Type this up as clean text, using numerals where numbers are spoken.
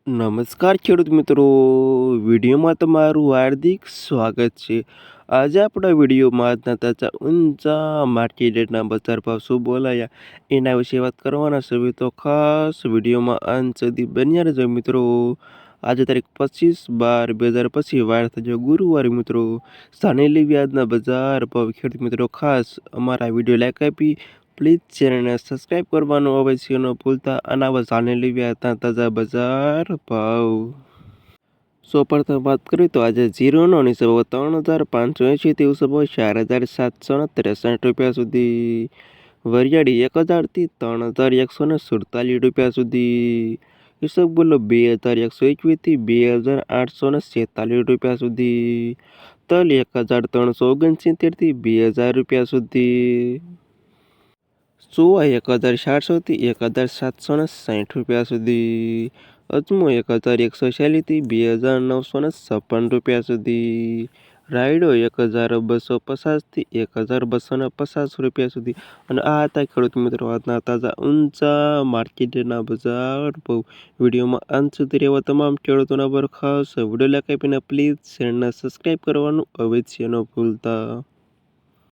નમસ્કાર ખેડૂત મિત્રો, વિડીયોમાં તમારું હાર્દિક સ્વાગત છે. આજે આપણા વિડીયોમાં આજના તાજા ઊંચા માર્કેટ રેટના બજાર ભાવ શું બોલાયા એના વિશે વાત કરવાના છે. તો ખાસ વિડીયોમાં અંત સુધી બન્યા રહેજો મિત્રો. આજે તારીખ 25/12/2025 વાર થયો ગુરુવાર મિત્રો. જાણી લેવી આજના બજાર ભાવ ખેડૂત મિત્રો. ખાસ અમારા વિડીયો લાઈક આપી પ્લીઝ ચેનલને સબસ્ક્રાઈબ કરવાનું અવશ્ય ન ભૂલતા. અને આવા જાણી લેવી આજના તાજા બજાર ભાવ. સૌપ્રથમ વાત કરીએ તો આજે જીરોનો નીચે ભાવ 3,580 થી ઊંચો ભાવ 4,763 રૂપિયા સુધી. વરિયાળી 1,000 થી 3,147 રૂપિયા સુધી. ઈસબગુલ 2,121 થી 2,846 રૂપિયા સુધી. તલ 1,369 થી 2,000 રૂપિયા સુધી. સુવા 1,400 થી 1,760 રૂપિયા સુધી. અજમો 1,140 થી 2,956 રૂપિયા સુધી. રાયડો 1,250 થી 1,250 રૂપિયા સુધી. અને આ હતા ખેડૂત મિત્રો આજના તાજા ઊંચા માર્કેટના બજાર ભાવ. વિડીયોમાં અંત સુધી રહેવા તમામ ખેડૂતોના પર ખાસ વિડીયો લાઈક આપીને પ્લીઝ ચેનલને સબસ્ક્રાઈબ કરવાનું અવશ્ય ન ભૂલતા.